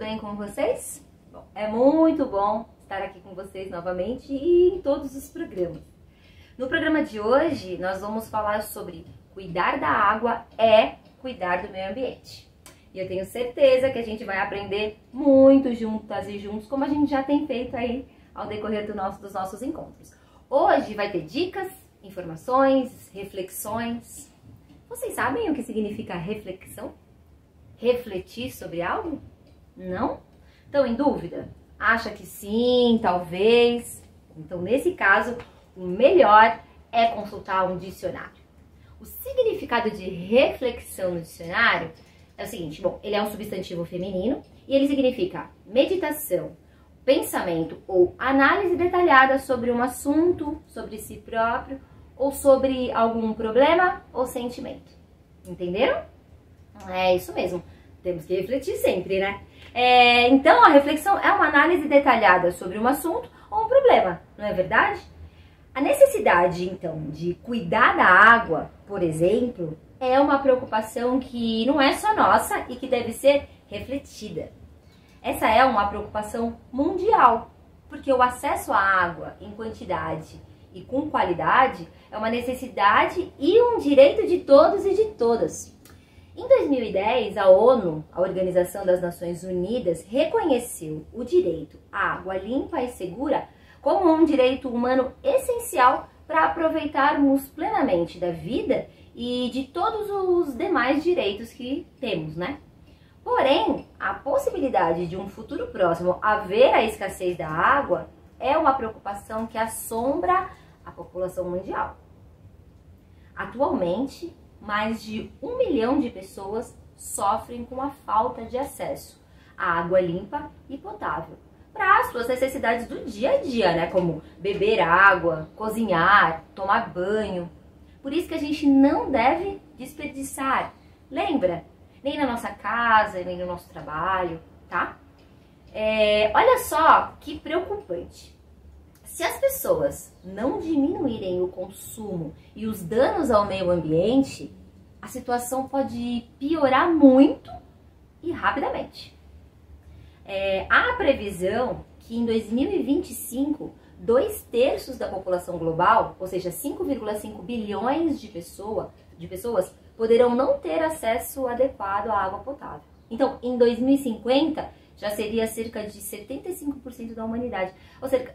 bem com vocês? Bom, é muito bom estar aqui com vocês novamente e em todos os programas. No programa de hoje, nós vamos falar sobre cuidar da água é cuidar do meio ambiente. E eu tenho certeza que a gente vai aprender muito juntas e juntos, como a gente já tem feito aí ao decorrer dos nossos encontros. Hoje vai ter dicas, informações, reflexões. Vocês sabem o que significa reflexão? Refletir sobre algo? Não? Estão em dúvida? Acha que sim, talvez? Então, nesse caso, o melhor é consultar um dicionário. O significado de reflexão no dicionário é o seguinte, bom, ele é um substantivo feminino e ele significa meditação, pensamento ou análise detalhada sobre um assunto, sobre si próprio ou sobre algum problema ou sentimento. Entenderam? É isso mesmo, temos que refletir sempre, né? Então, a reflexão é uma análise detalhada sobre um assunto ou um problema, não é verdade? A necessidade, então, de cuidar da água, por exemplo, é uma preocupação que não é só nossa e que deve ser refletida. Essa é uma preocupação mundial, porque o acesso à água em quantidade e com qualidade é uma necessidade e um direito de todos e de todas. Em 2010, a ONU, a Organização das Nações Unidas, reconheceu o direito à água limpa e segura como um direito humano essencial para aproveitarmos plenamente da vida e de todos os demais direitos que temos, né? Porém, a possibilidade de um futuro próximo haver a escassez da água é uma preocupação que assombra a população mundial. Atualmente, mais de 1 milhão de pessoas sofrem com a falta de acesso à água limpa e potável para as suas necessidades do dia a dia, né? Como beber água, cozinhar, tomar banho. Por isso que a gente não deve desperdiçar, lembra? Nem na nossa casa, nem no nosso trabalho, tá? Olha só que preocupante. Se as pessoas não diminuírem o consumo e os danos ao meio ambiente, a situação pode piorar muito e rapidamente. Há a previsão que em 2025, 2/3 da população global, ou seja, 5,5 bilhões de pessoas, poderão não ter acesso adequado à água potável. Então, em 2050, já seria cerca de 75% da humanidade.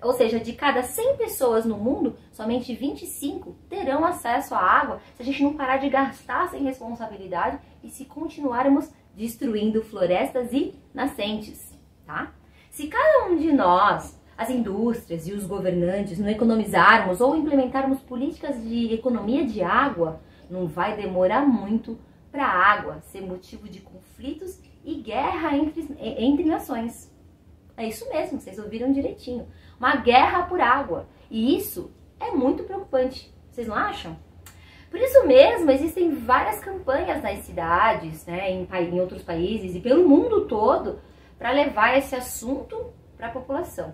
Ou seja, de cada 100 pessoas no mundo, somente 25 terão acesso à água se a gente não parar de gastar sem responsabilidade e se continuarmos destruindo florestas e nascentes, tá? Se cada um de nós, as indústrias e os governantes, não economizarmos ou implementarmos políticas de economia de água, não vai demorar muito para a água ser motivo de conflitos e guerra entre nações. É isso mesmo, vocês ouviram direitinho. Uma guerra por água. E isso é muito preocupante. Vocês não acham? Por isso mesmo, existem várias campanhas nas cidades, né, em outros países e pelo mundo todo para levar esse assunto para a população.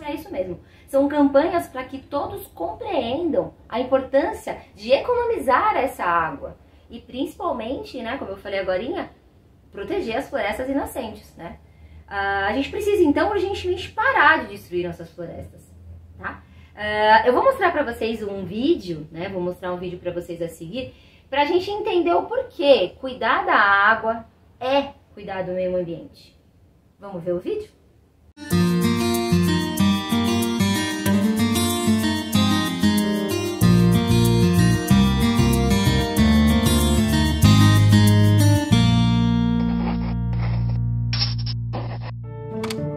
É isso mesmo. São campanhas para que todos compreendam a importância de economizar essa água. E principalmente, né, como eu falei agorinha, proteger as florestas e nascentes, né? A gente precisa, então, urgentemente parar de destruir nossas florestas, tá? Eu vou mostrar para vocês um vídeo, né? Vou mostrar um vídeo para vocês a seguir, para a gente entender o porquê cuidar da água é cuidar do meio ambiente. Vamos ver o vídeo?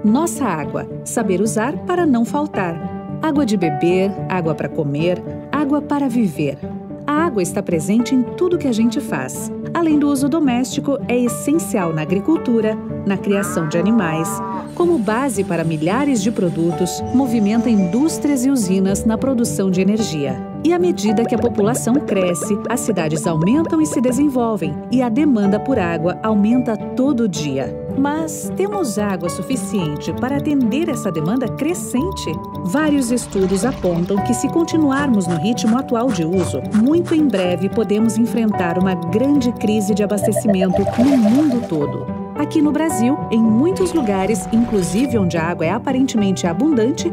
Nossa água. Saber usar para não faltar. Água de beber, água para comer, água para viver. A água está presente em tudo que a gente faz. Além do uso doméstico, é essencial na agricultura, na criação de animais, como base para milhares de produtos, movimenta indústrias e usinas na produção de energia. E à medida que a população cresce, as cidades aumentam e se desenvolvem, e a demanda por água aumenta todo dia. Mas temos água suficiente para atender essa demanda crescente? Vários estudos apontam que, se continuarmos no ritmo atual de uso, muito em breve podemos enfrentar uma grande crise de abastecimento no mundo todo. Aqui no Brasil, em muitos lugares, inclusive onde a água é aparentemente abundante,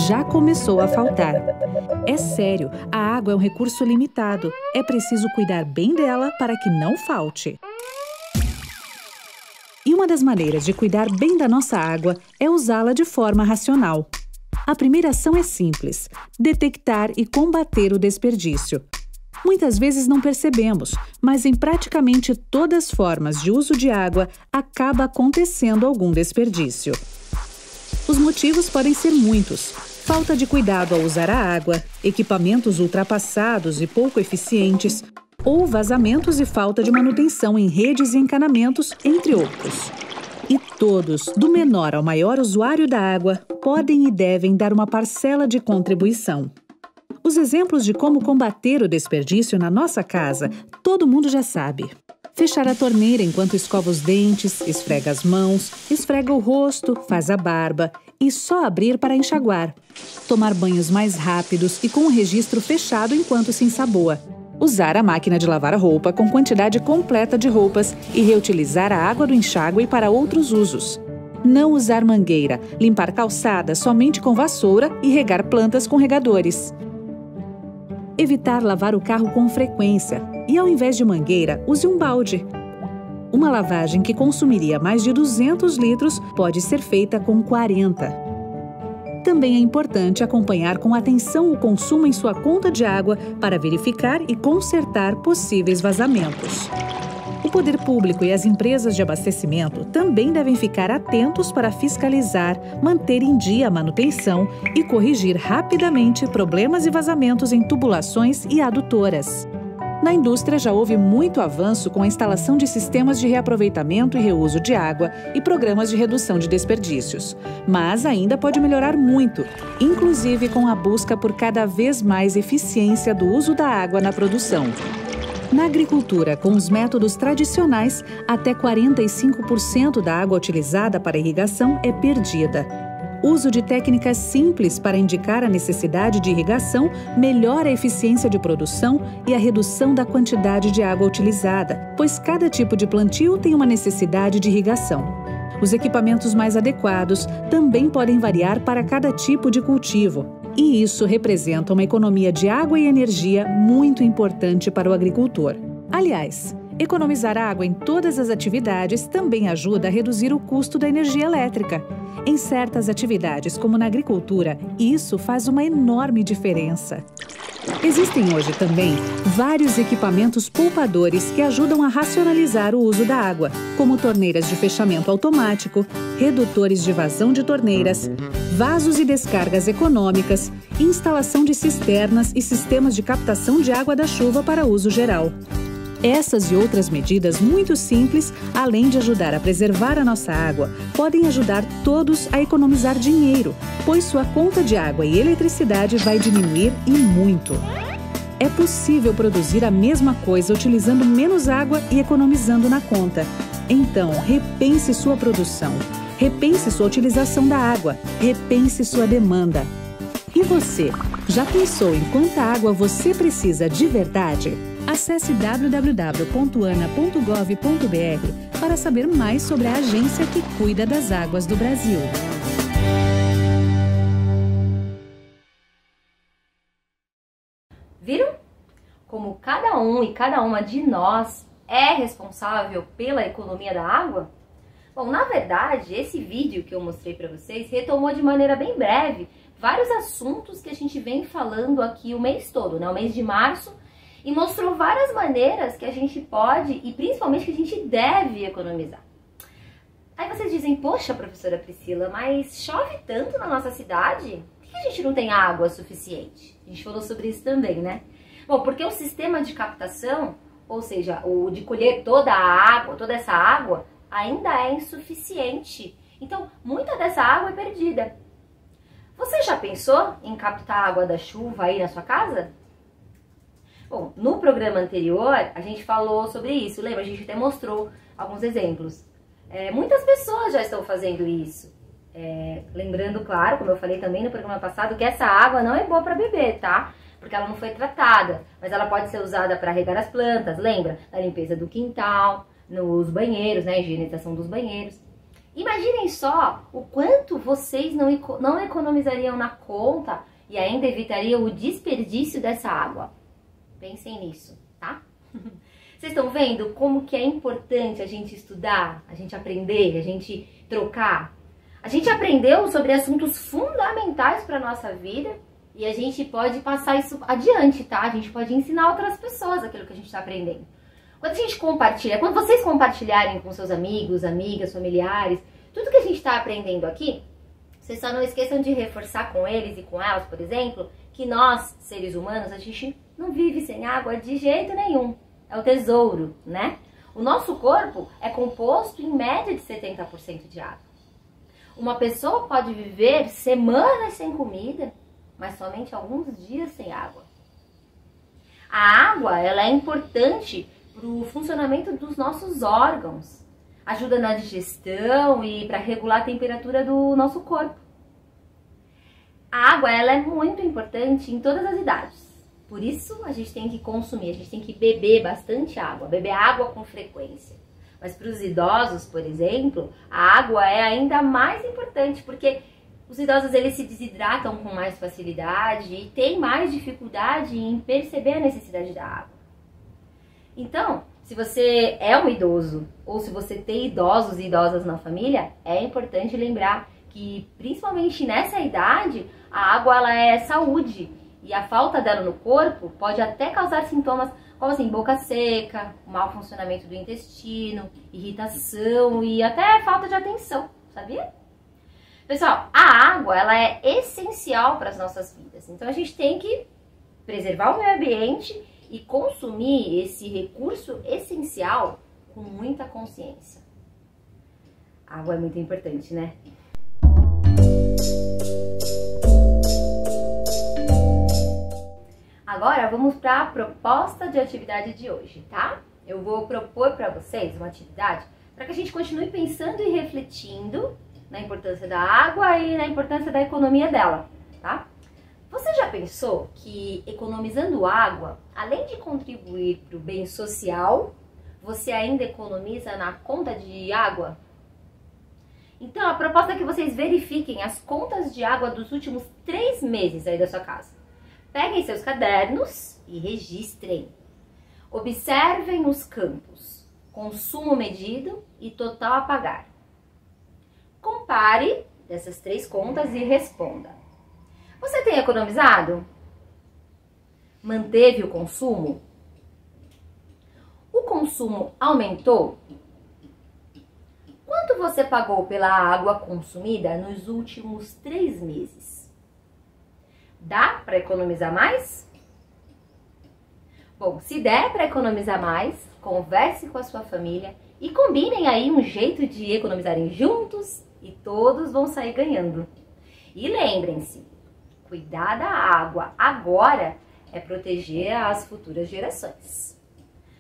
já começou a faltar. É sério, a água é um recurso limitado. É preciso cuidar bem dela para que não falte. E uma das maneiras de cuidar bem da nossa água é usá-la de forma racional. A primeira ação é simples: detectar e combater o desperdício. Muitas vezes não percebemos, mas em praticamente todas as formas de uso de água acaba acontecendo algum desperdício. Os motivos podem ser muitos: falta de cuidado ao usar a água, equipamentos ultrapassados e pouco eficientes, ou vazamentos e falta de manutenção em redes e encanamentos, entre outros. E todos, do menor ao maior usuário da água, podem e devem dar uma parcela de contribuição. Os exemplos de como combater o desperdício na nossa casa, todo mundo já sabe. Fechar a torneira enquanto escova os dentes, esfrega as mãos, esfrega o rosto, faz a barba e só abrir para enxaguar. Tomar banhos mais rápidos e com o registro fechado enquanto se ensaboa. Usar a máquina de lavar roupa com quantidade completa de roupas e reutilizar a água do enxágue para outros usos. Não usar mangueira, limpar calçada somente com vassoura e regar plantas com regadores. Evitar lavar o carro com frequência e, ao invés de mangueira, use um balde. Uma lavagem que consumiria mais de 200 litros pode ser feita com 40. Também é importante acompanhar com atenção o consumo em sua conta de água para verificar e consertar possíveis vazamentos. O poder público e as empresas de abastecimento também devem ficar atentos para fiscalizar, manter em dia a manutenção e corrigir rapidamente problemas e vazamentos em tubulações e adutoras. Na indústria já houve muito avanço com a instalação de sistemas de reaproveitamento e reuso de água e programas de redução de desperdícios. Mas ainda pode melhorar muito, inclusive com a busca por cada vez mais eficiência do uso da água na produção. Na agricultura, com os métodos tradicionais, até 45% da água utilizada para irrigação é perdida. Uso de técnicas simples para indicar a necessidade de irrigação melhora a eficiência de produção e a redução da quantidade de água utilizada, pois cada tipo de plantio tem uma necessidade de irrigação. Os equipamentos mais adequados também podem variar para cada tipo de cultivo. E isso representa uma economia de água e energia muito importante para o agricultor. Aliás, economizar água em todas as atividades também ajuda a reduzir o custo da energia elétrica. Em certas atividades, como na agricultura, isso faz uma enorme diferença. Existem hoje também vários equipamentos poupadores que ajudam a racionalizar o uso da água, como torneiras de fechamento automático, redutores de vazão de torneiras, vasos e descargas econômicas, instalação de cisternas e sistemas de captação de água da chuva para uso geral. Essas e outras medidas muito simples, além de ajudar a preservar a nossa água, podem ajudar todos a economizar dinheiro, pois sua conta de água e eletricidade vai diminuir e muito. É possível produzir a mesma coisa utilizando menos água e economizando na conta. Então, repense sua produção, repense sua utilização da água, repense sua demanda. E você, já pensou em quanta água você precisa de verdade? Acesse www.ana.gov.br para saber mais sobre a agência que cuida das águas do Brasil. Viram? Como cada um e cada uma de nós é responsável pela economia da água? Bom, na verdade, esse vídeo que eu mostrei para vocês retomou de maneira bem breve vários assuntos que a gente vem falando aqui o mês todo, né? O mês de março, e mostrou várias maneiras que a gente pode e principalmente que a gente deve economizar. Aí vocês dizem, poxa, professora Priscila, mas chove tanto na nossa cidade? Por que a gente não tem água suficiente? A gente falou sobre isso também, né? Bom, porque o sistema de captação, ou seja, o de colher toda a água, toda essa água, ainda é insuficiente. Então, muita dessa água é perdida. Você já pensou em captar a água da chuva aí na sua casa? Bom, no programa anterior a gente falou sobre isso, lembra? A gente até mostrou alguns exemplos. Muitas pessoas já estão fazendo isso. Lembrando, claro, como eu falei também no programa passado, que essa água não é boa para beber, tá? Porque ela não foi tratada, mas ela pode ser usada para regar as plantas, lembra? Na limpeza do quintal, nos banheiros, né? A higienização dos banheiros. Imaginem só o quanto vocês não economizariam na conta e ainda evitariam o desperdício dessa água. Pensem nisso, tá? Vocês estão vendo como que é importante a gente estudar, a gente aprender, a gente trocar? A gente aprendeu sobre assuntos fundamentais para a nossa vida e a gente pode passar isso adiante, tá? A gente pode ensinar outras pessoas aquilo que a gente está aprendendo. Quando a gente compartilha, quando vocês compartilharem com seus amigos, amigas, familiares, tudo que a gente está aprendendo aqui, vocês só não esqueçam de reforçar com eles e com elas, por exemplo, que nós, seres humanos, a gente não vive sem água de jeito nenhum. É o tesouro, né? O nosso corpo é composto em média de 70% de água. Uma pessoa pode viver semanas sem comida, mas somente alguns dias sem água. A água, ela é importante para o funcionamento dos nossos órgãos. Ajuda na digestão e para regular a temperatura do nosso corpo. A água, ela é muito importante em todas as idades. Por isso, a gente tem que consumir, a gente tem que beber bastante água, beber água com frequência. Mas para os idosos, por exemplo, a água é ainda mais importante, porque os idosos eles se desidratam com mais facilidade e têm mais dificuldade em perceber a necessidade da água. Então, se você é um idoso ou se você tem idosos e idosas na família, é importante lembrar que, principalmente nessa idade, a água ela é saúde. E a falta dela no corpo pode até causar sintomas como assim, boca seca, mau funcionamento do intestino, irritação e até falta de atenção, sabia? Pessoal, a água ela é essencial para as nossas vidas. Então a gente tem que preservar o meio ambiente e consumir esse recurso essencial com muita consciência. A água é muito importante, né? Agora vamos para a proposta de atividade de hoje, tá? Eu vou propor para vocês uma atividade para que a gente continue pensando e refletindo na importância da água e na importância da economia dela, tá? Você já pensou que economizando água, além de contribuir para o bem social, você ainda economiza na conta de água? Então a proposta é que vocês verifiquem as contas de água dos últimos 3 meses aí da sua casa. Peguem seus cadernos e registrem. Observem os campos, consumo medido e total a pagar. Compare essas 3 contas e responda. Você tem economizado? Manteve o consumo? O consumo aumentou? Quanto você pagou pela água consumida nos últimos 3 meses? Dá para economizar mais? Bom, se der para economizar mais, converse com a sua família e combinem aí um jeito de economizarem juntos e todos vão sair ganhando. E lembrem-se, cuidar da água agora é proteger as futuras gerações.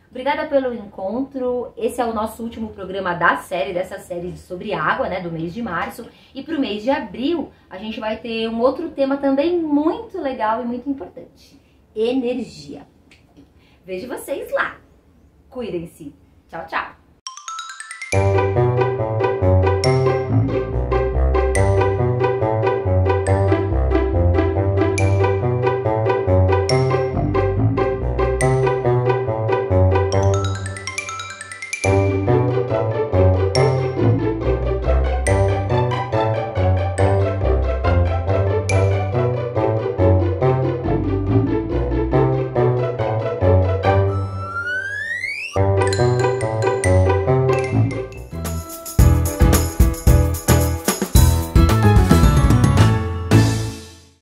Obrigada pelo encontro. Esse é o nosso último programa dessa série sobre água, né, do mês de março. E para o mês de abril, a gente vai ter um outro tema também muito legal e muito importante: energia. Vejo vocês lá. Cuidem-se. Tchau, tchau.